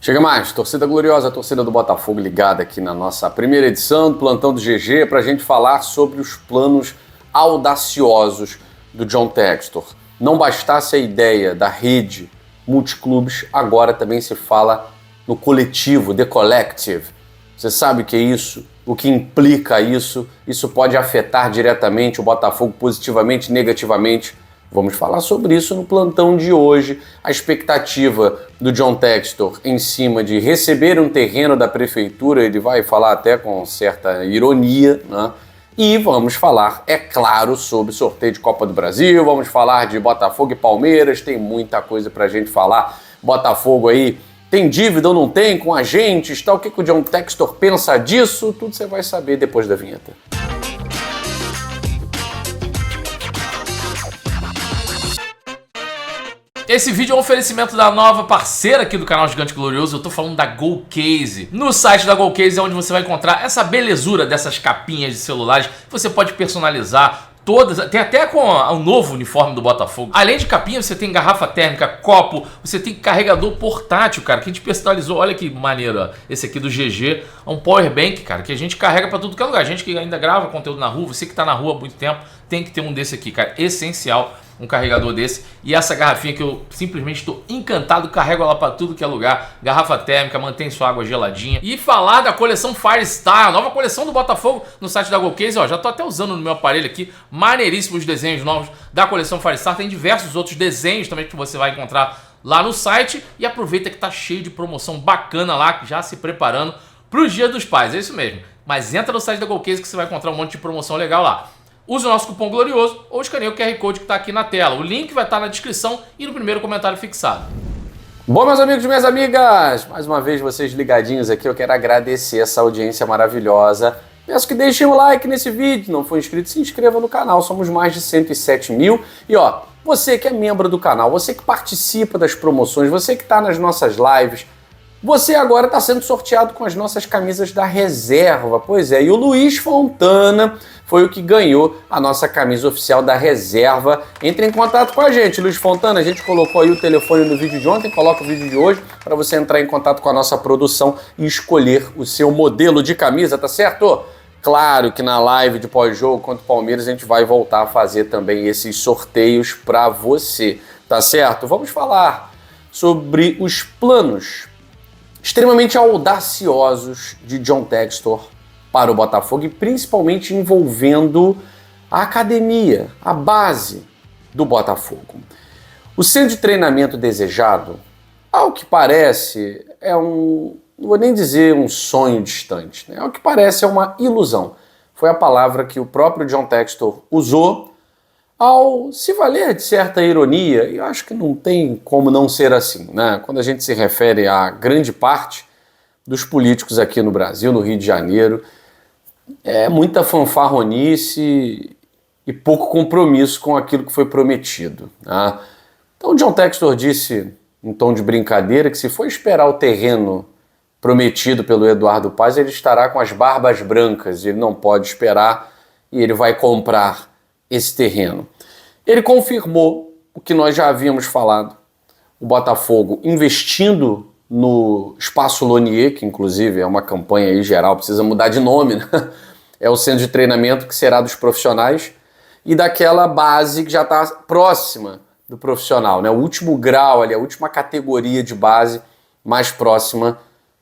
Chega mais, torcida gloriosa, torcida do Botafogo ligada aqui na nossa primeira edição do Plantão do GG para a gente falar sobre os planos audaciosos do John Textor. Não bastasse a ideia da rede multiclubes, agora também se fala no coletivo, The Collective. Você sabe o que é isso? O que implica isso? Isso pode afetar diretamente o Botafogo positivamente, negativamente? Vamos falar sobre isso no plantão de hoje. A expectativa do John Textor em cima de receber um terreno da prefeitura, ele vai falar até com certa ironia, né? E vamos falar, é claro, sobre sorteio de Copa do Brasil, vamos falar de Botafogo e Palmeiras, tem muita coisa pra gente falar. Botafogo aí, tem dívida ou não tem com agentes, tal? O que o John Textor pensa disso? Tudo você vai saber depois da vinheta. Esse vídeo é um oferecimento da nova parceira aqui do canal Gigante Glorioso. Eu tô falando da GoCase. No site da GoCase é onde você vai encontrar essa belezura dessas capinhas de celulares que você pode personalizar todas, tem até com o novo uniforme do Botafogo. Além de capinha, você tem garrafa térmica, copo, você tem carregador portátil, cara, que a gente personalizou. Olha que maneiro, ó. Esse aqui do GG é um power bank, cara, que a gente carrega pra tudo que é lugar. A gente que ainda grava conteúdo na rua, você que tá na rua há muito tempo, tem que ter um desse aqui, cara, essencial. Um carregador desse. E essa garrafinha que eu simplesmente estou encantado, carrego ela para tudo que é lugar. Garrafa térmica, mantém sua água geladinha. E falar da coleção Firestar, a nova coleção do Botafogo no site da GoCase, ó, já tô até usando no meu aparelho aqui, maneiríssimos desenhos novos da coleção Firestar. Tem diversos outros desenhos também que você vai encontrar lá no site. E aproveita que tá cheio de promoção bacana lá, já se preparando pro Dia dos Pais, é isso mesmo. Mas entra no site da GoCase que você vai encontrar um monte de promoção legal lá. Use o nosso cupom glorioso ou escaneie o QR Code que está aqui na tela. O link vai estar na descrição e no primeiro comentário fixado. Bom, meus amigos e minhas amigas, mais uma vez vocês ligadinhos aqui, eu quero agradecer essa audiência maravilhosa. Peço que deixem um like nesse vídeo, não for inscrito, se inscreva no canal, somos mais de 107 mil. E ó, você que é membro do canal, você que participa das promoções, você que está nas nossas lives, você agora está sendo sorteado com as nossas camisas da reserva. Pois é, e o Luiz Fontana foi o que ganhou a nossa camisa oficial da reserva. Entre em contato com a gente, Luiz Fontana. A gente colocou aí o telefone no vídeo de ontem, coloca o vídeo de hoje para você entrar em contato com a nossa produção e escolher o seu modelo de camisa, tá certo? Claro que na live de pós-jogo contra o Palmeiras a gente vai voltar a fazer também esses sorteios para você, tá certo? Vamos falar sobre os planos extremamente audaciosos de John Textor para o Botafogo e principalmente envolvendo a academia, a base do Botafogo. O centro de treinamento desejado, ao que parece, não vou nem dizer um sonho distante, né? Ao que parece é uma ilusão. Foi a palavra que o próprio John Textor usou ao se valer de certa ironia, e eu acho que não tem como não ser assim, né? Quando a gente se refere a grande parte dos políticos aqui no Brasil, no Rio de Janeiro, é muita fanfarronice e pouco compromisso com aquilo que foi prometido, né? Então o John Textor disse, em tom de brincadeira, que se for esperar o terreno prometido pelo Eduardo Paes, ele estará com as barbas brancas, ele não pode esperar e ele vai comprar esse terreno. Ele confirmou o que nós já havíamos falado, o Botafogo investindo no Espaço Lonier, que inclusive é uma campanha aí geral, precisa mudar de nome, né? É o centro de treinamento que será dos profissionais e daquela base que já está próxima do profissional, né? O último grau ali, a última categoria de base mais próxima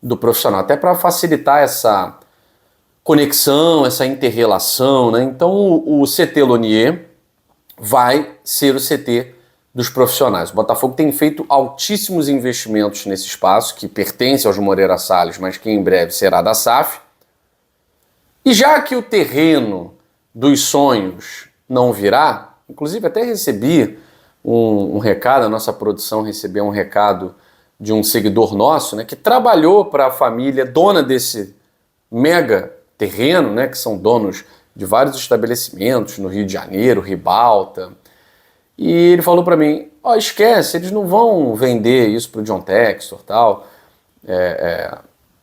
do profissional, até para facilitar essa conexão, essa inter-relação, né? Então o CT Lonier vai ser o CT dos profissionais. O Botafogo tem feito altíssimos investimentos nesse espaço, que pertence aos Moreira Salles, mas que em breve será da SAF. E já que o terreno dos sonhos não virá, inclusive até recebi um recado, a nossa produção recebeu um recado de um seguidor nosso, né, que trabalhou para a família dona desse mega terreno, né, que são donos de vários estabelecimentos no Rio de Janeiro, Ribalta, e ele falou para mim, esquece, eles não vão vender isso para o John Textor, tal,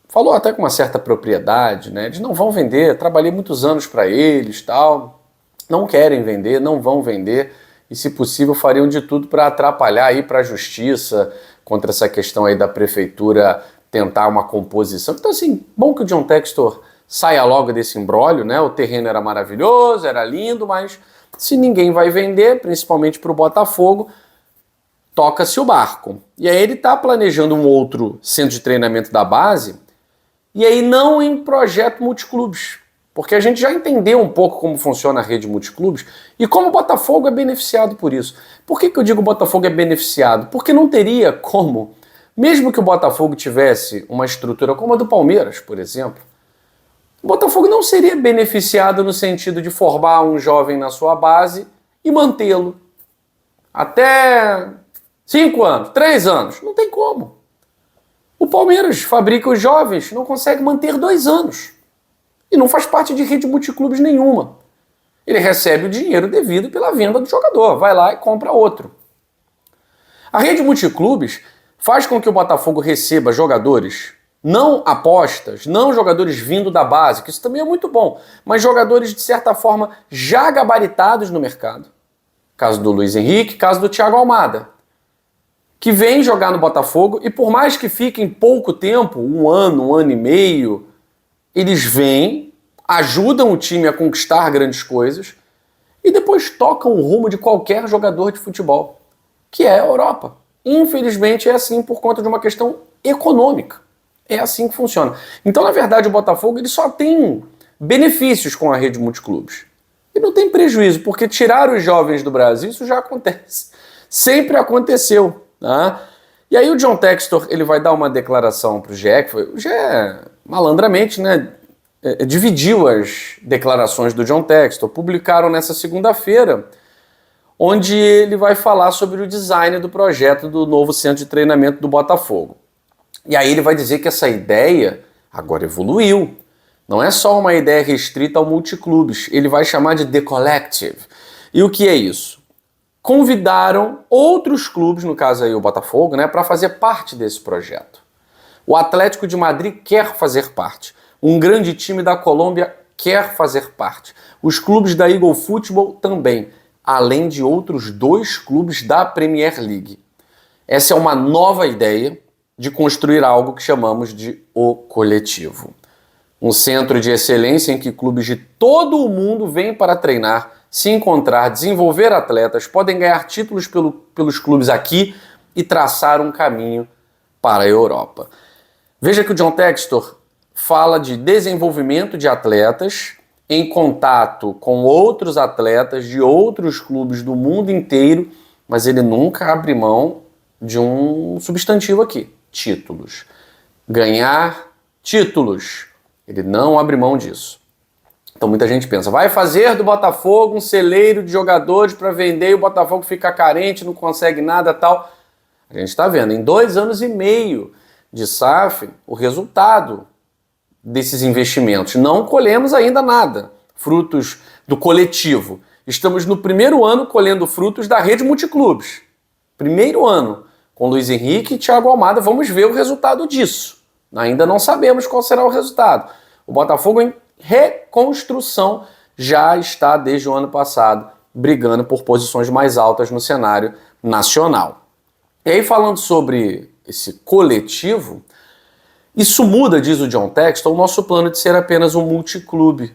falou até com uma certa propriedade, né, eles não vão vender, trabalhei muitos anos para eles, tal, não querem vender, não vão vender, e se possível fariam de tudo para atrapalhar, ir para a justiça contra essa questão aí da prefeitura tentar uma composição. Então, assim, bom que o John Textor saia logo desse imbróglio, né? O terreno era maravilhoso, era lindo, mas se ninguém vai vender, principalmente para o Botafogo, toca-se o barco. E aí ele está planejando um outro centro de treinamento da base, e aí não em projeto multiclubes, porque a gente já entendeu um pouco como funciona a rede multiclubes e como o Botafogo é beneficiado por isso. Por que eu digo o Botafogo é beneficiado? Porque não teria como, mesmo que o Botafogo tivesse uma estrutura como a do Palmeiras, por exemplo, o Botafogo não seria beneficiado no sentido de formar um jovem na sua base e mantê-lo até 5 anos, 3 anos. Não tem como. O Palmeiras fabrica os jovens, não consegue manter 2 anos. E não faz parte de rede multiclubes nenhuma. Ele recebe o dinheiro devido pela venda do jogador, vai lá e compra outro. A rede multiclubes faz com que o Botafogo receba jogadores, não apostas, não jogadores vindo da base, que isso também é muito bom, mas jogadores, de certa forma, já gabaritados no mercado. Caso do Luiz Henrique, caso do Thiago Almada, que vem jogar no Botafogo e por mais que fiquem pouco tempo, 1 ano e meio, eles vêm, ajudam o time a conquistar grandes coisas e depois tocam o rumo de qualquer jogador de futebol, que é a Europa. Infelizmente é assim por conta de uma questão econômica. É assim que funciona. Então, na verdade, o Botafogo ele só tem benefícios com a rede multiclubes. E não tem prejuízo, porque tirar os jovens do Brasil, isso já acontece. Sempre aconteceu. Tá? E aí o John Textor ele vai dar uma declaração para o GE, o GE malandramente, né, dividiu as declarações do John Textor, publicaram nessa segunda-feira, onde ele vai falar sobre o design do projeto do novo centro de treinamento do Botafogo. E aí ele vai dizer que essa ideia agora evoluiu. Não é só uma ideia restrita ao multiclubes, ele vai chamar de The Collective. E o que é isso? Convidaram outros clubes, no caso aí o Botafogo, né, para fazer parte desse projeto. O Atlético de Madrid quer fazer parte. Um grande time da Colômbia quer fazer parte. Os clubes da Eagle Football também, além de outros 2 clubes da Premier League. Essa é uma nova ideia de construir algo que chamamos de O Coletivo. Um centro de excelência em que clubes de todo o mundo vêm para treinar, se encontrar, desenvolver atletas, podem ganhar títulos pelos clubes aqui e traçar um caminho para a Europa. Veja que o John Textor fala de desenvolvimento de atletas em contato com outros atletas de outros clubes do mundo inteiro, mas ele nunca abre mão de um substantivo aqui, títulos. Ganhar títulos. Ele não abre mão disso. Então muita gente pensa, vai fazer do Botafogo um celeiro de jogadores para vender e o Botafogo fica carente, não consegue nada tal. A gente está vendo, em 2 anos e meio de SAF, o resultado desses investimentos. Não colhemos ainda nada, frutos do coletivo. Estamos no primeiro ano colhendo frutos da rede multiclubes. Primeiro ano, com Luiz Henrique e Thiago Almada, vamos ver o resultado disso. Ainda não sabemos qual será o resultado. O Botafogo em reconstrução já está desde o ano passado brigando por posições mais altas no cenário nacional. E aí falando sobre esse coletivo, isso muda, diz o John Textor, o nosso plano de ser apenas um multiclube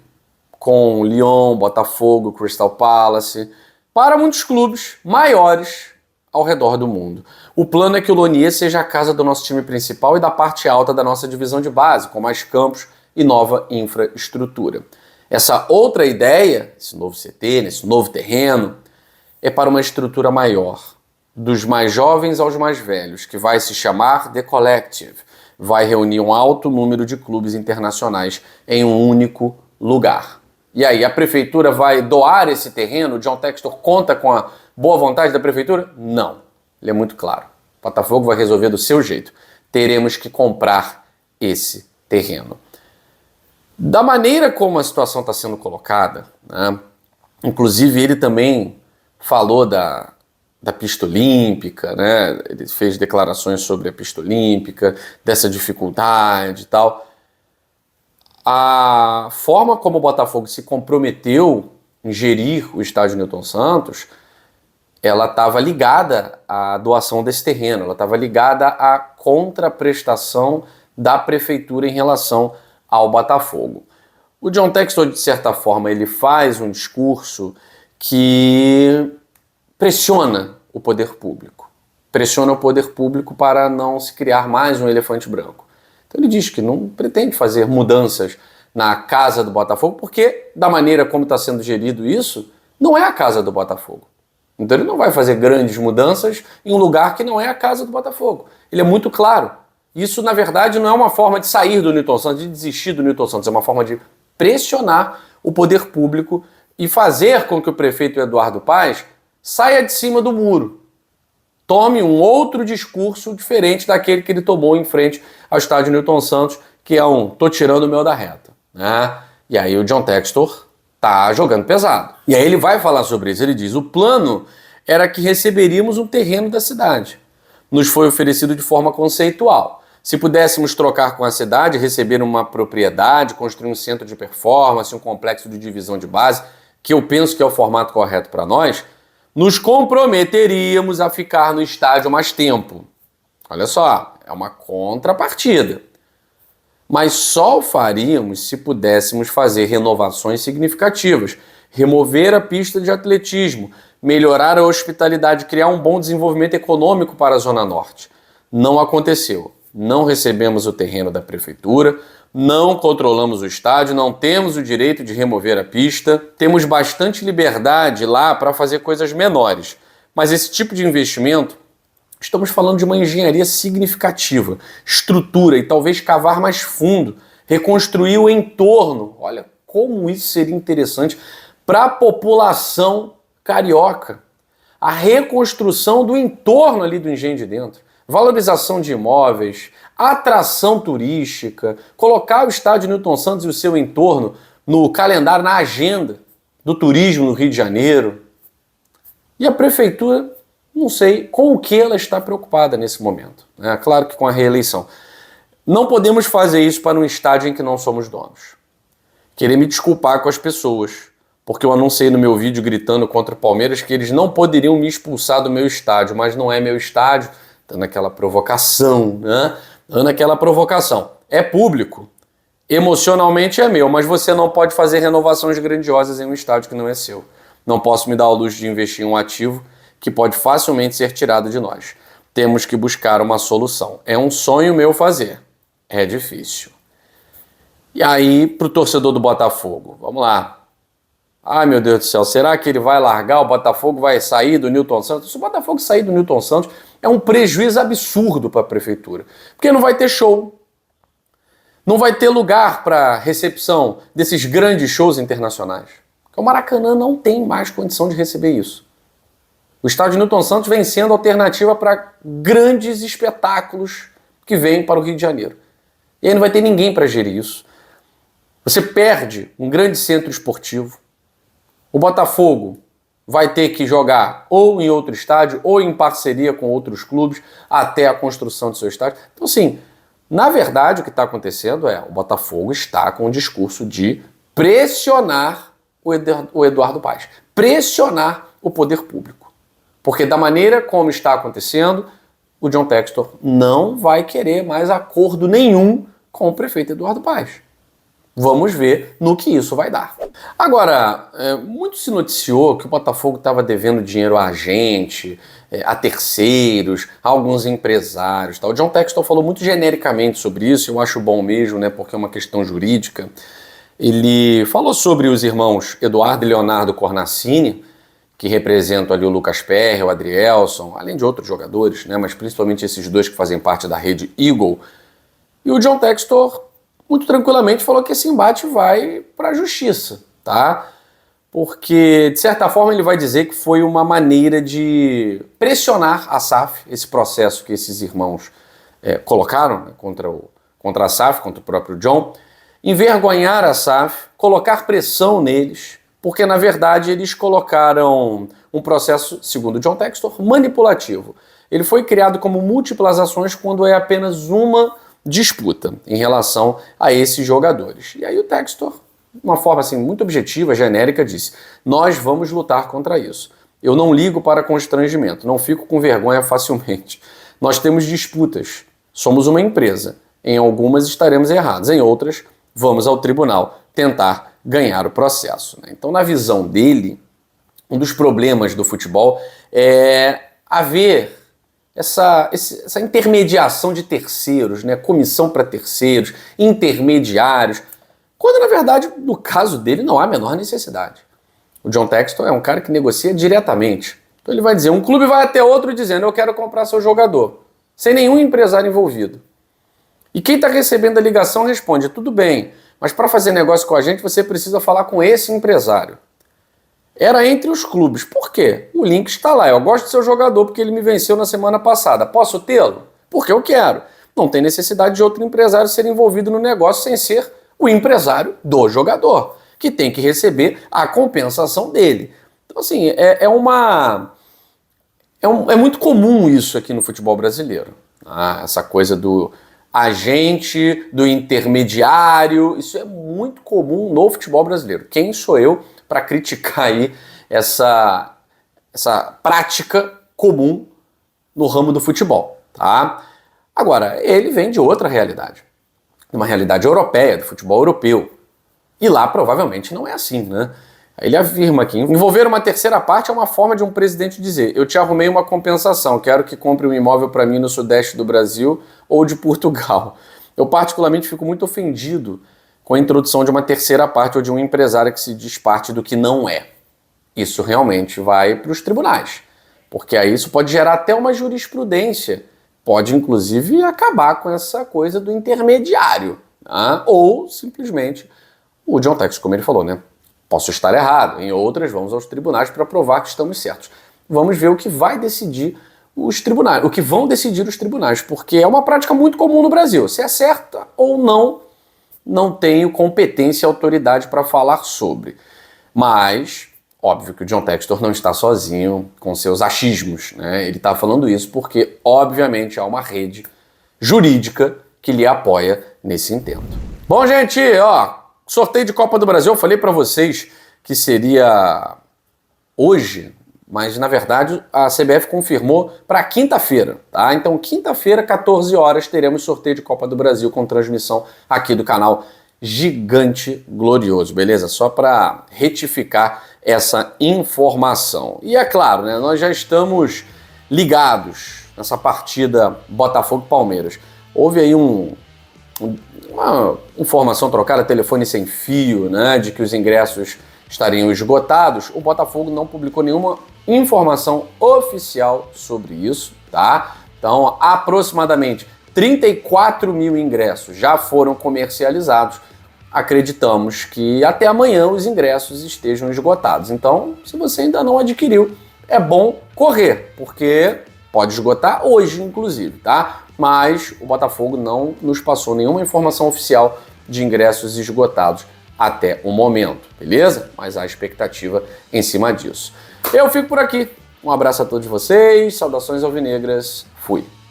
com Lyon, Botafogo, Crystal Palace, para muitos clubes maiores ao redor do mundo. O plano é que o Lonier seja a casa do nosso time principal e da parte alta da nossa divisão de base, com mais campos e nova infraestrutura. Essa outra ideia, esse novo CT, esse novo terreno, é para uma estrutura maior, dos mais jovens aos mais velhos, que vai se chamar The Collective. Vai reunir um alto número de clubes internacionais em um único lugar. E aí, a prefeitura vai doar esse terreno? O John Textor conta com a boa vontade da prefeitura? Não. Ele é muito claro. O Botafogo vai resolver do seu jeito. Teremos que comprar esse terreno. Da maneira como a situação está sendo colocada, né, inclusive ele também falou da pista olímpica, né, ele fez declarações sobre a pista olímpica, dessa dificuldade e tal. A forma como o Botafogo se comprometeu em gerir o estádio Newton Santos, ela estava ligada à doação desse terreno, ela estava ligada à contraprestação da prefeitura em relação ao Botafogo. O John Textor, de certa forma, ele faz um discurso que pressiona o poder público. Pressiona o poder público para não se criar mais um elefante branco. Então ele diz que não pretende fazer mudanças na casa do Botafogo, porque da maneira como está sendo gerido isso, não é a casa do Botafogo. Então ele não vai fazer grandes mudanças em um lugar que não é a casa do Botafogo. Ele é muito claro. Isso, na verdade, não é uma forma de sair do Newton Santos, de desistir do Newton Santos, é uma forma de pressionar o poder público e fazer com que o prefeito Eduardo Paes saia de cima do muro. Tome um outro discurso diferente daquele que ele tomou em frente ao estádio Newton Santos, que é um "tô tirando o meu da reta", né? E aí o John Textor tá jogando pesado. E aí ele vai falar sobre isso. Ele diz: o plano era que receberíamos um terreno da cidade. Nos foi oferecido de forma conceitual. Se pudéssemos trocar com a cidade, receber uma propriedade, construir um centro de performance, um complexo de divisão de base, que eu penso que é o formato correto para nós, nos comprometeríamos a ficar no estádio mais tempo. Olha só, é uma contrapartida. Mas só o faríamos se pudéssemos fazer renovações significativas, remover a pista de atletismo, melhorar a hospitalidade, criar um bom desenvolvimento econômico para a Zona Norte. Não aconteceu. Não recebemos o terreno da prefeitura, não controlamos o estádio, não temos o direito de remover a pista, temos bastante liberdade lá para fazer coisas menores. Mas esse tipo de investimento, estamos falando de uma engenharia significativa, estrutura e talvez cavar mais fundo, reconstruir o entorno. Olha como isso seria interessante para a população carioca. A reconstrução do entorno ali do Engenho de Dentro. Valorização de imóveis, atração turística, colocar o estádio Newton Santos e o seu entorno no calendário, na agenda do turismo no Rio de Janeiro. E a prefeitura, não sei com o que ela está preocupada nesse momento. É claro que com a reeleição. Não podemos fazer isso para um estádio em que não somos donos. Querer me desculpar com as pessoas, porque eu anunciei no meu vídeo gritando contra o Palmeiras que eles não poderiam me expulsar do meu estádio, mas não é meu estádio. Dando aquela provocação, né? Dando aquela provocação. É público. Emocionalmente é meu, mas você não pode fazer renovações grandiosas em um estádio que não é seu. Não posso me dar ao luxo de investir em um ativo que pode facilmente ser tirado de nós. Temos que buscar uma solução. É um sonho meu fazer. É difícil. E aí, pro torcedor do Botafogo, vamos lá. Ai, meu Deus do céu, será que ele vai largar? O Botafogo vai sair do Newton Santos? Se o Botafogo sair do Newton Santos, é um prejuízo absurdo para a prefeitura. Porque não vai ter show. Não vai ter lugar para recepção desses grandes shows internacionais. O Maracanã não tem mais condição de receber isso. O estádio Newton Santos vem sendo alternativa para grandes espetáculos que vêm para o Rio de Janeiro. E aí não vai ter ninguém para gerir isso. Você perde um grande centro esportivo. O Botafogo vai ter que jogar ou em outro estádio ou em parceria com outros clubes até a construção do seu estádio. Então, assim, na verdade o que está acontecendo é o Botafogo está com o discurso de pressionar o Eduardo Paes, pressionar o poder público. Porque da maneira como está acontecendo, o John Textor não vai querer mais acordo nenhum com o prefeito Eduardo Paes. Vamos ver no que isso vai dar. Agora, muito se noticiou que o Botafogo estava devendo dinheiro a gente, a terceiros, a alguns empresários. Tal. O John Textor falou muito genericamente sobre isso, eu acho bom mesmo, né, porque é uma questão jurídica. Ele falou sobre os irmãos Eduardo e Leonardo Cornacini, que representam ali o Lucas Perry, o Adrielson, além de outros jogadores, né, mas principalmente esses dois que fazem parte da rede Eagle. E o John Textor muito tranquilamente falou que esse embate vai para a justiça, tá? Porque, de certa forma, ele vai dizer que foi uma maneira de pressionar a SAF, esse processo que esses irmãos colocaram, né, contra a SAF, contra o próprio John, envergonhar a SAF, colocar pressão neles, porque, na verdade, eles colocaram um processo, segundo o John Textor, manipulativo. Ele foi criado como múltiplas ações quando é apenas uma disputa em relação a esses jogadores. E aí o Textor, de uma forma assim, muito objetiva, genérica, disse: nós vamos lutar contra isso. Eu não ligo para constrangimento, não fico com vergonha facilmente. Nós temos disputas, somos uma empresa, Em algumas estaremos errados, em outras vamos ao tribunal tentar ganhar o processo, né? Então, na visão dele, um dos problemas do futebol é haver essa intermediação de terceiros, né? Comissão para terceiros, intermediários, quando na verdade, no caso dele, não há a menor necessidade. O John Textor é um cara que negocia diretamente. Então ele vai dizer, um clube vai até outro dizendo, eu quero comprar seu jogador, sem nenhum empresário envolvido. E quem está recebendo a ligação responde, tudo bem, mas para fazer negócio com a gente você precisa falar com esse empresário. Era entre os clubes. Por quê? O link está lá. Eu gosto do seu jogador porque ele me venceu na semana passada. Posso tê-lo? Porque eu quero. Não tem necessidade de outro empresário ser envolvido no negócio sem ser o empresário do jogador, que tem que receber a compensação dele. Então, assim, é muito comum isso aqui no futebol brasileiro. Essa coisa do agente, do intermediário, isso é muito comum no futebol brasileiro. Quem sou eu para criticar aí essa prática comum no ramo do futebol, tá? Agora, ele vem de outra realidade, uma realidade europeia, do futebol europeu. E lá provavelmente não é assim, né? Ele afirma que envolver uma terceira parte é uma forma de um presidente dizer, eu te arrumei uma compensação, quero que compre um imóvel para mim no sudeste do Brasil ou de Portugal. Eu particularmente fico muito ofendido com a introdução de uma terceira parte ou de um empresário que se diz parte do que não é. Isso realmente vai para os tribunais, porque aí isso pode gerar até uma jurisprudência, pode inclusive acabar com essa coisa do intermediário, tá? Ou simplesmente o John Textor, como ele falou, né? Posso estar errado, em outras vamos aos tribunais para provar que estamos certos. Vamos ver o que vai decidir os tribunais, o que vão decidir os tribunais, porque é uma prática muito comum no Brasil. Se é certa ou não tenho competência e autoridade para falar sobre. Mas, óbvio que o John Textor não está sozinho com seus achismos, né? Ele está falando isso porque, obviamente, há uma rede jurídica que lhe apoia nesse intento. Bom, gente, sorteio de Copa do Brasil, eu falei para vocês que seria hoje, mas na verdade a CBF confirmou para quinta-feira, tá? Então quinta-feira, 14 horas, teremos sorteio de Copa do Brasil com transmissão aqui do canal Gigante Glorioso, beleza? Só para retificar essa informação. E é claro, né, nós já estamos ligados nessa partida Botafogo-Palmeiras. Houve aí uma informação trocada, telefone sem fio, né, de que os ingressos estariam esgotados. O Botafogo não publicou nenhuma informação oficial sobre isso, tá? Então, aproximadamente 34 mil ingressos já foram comercializados. Acreditamos que até amanhã os ingressos estejam esgotados. Então, se você ainda não adquiriu, é bom correr, porque pode esgotar hoje, inclusive, tá? Mas o Botafogo não nos passou nenhuma informação oficial de ingressos esgotados até o momento, beleza? Mas há expectativa em cima disso. Eu fico por aqui. Um abraço a todos vocês, saudações alvinegras, fui!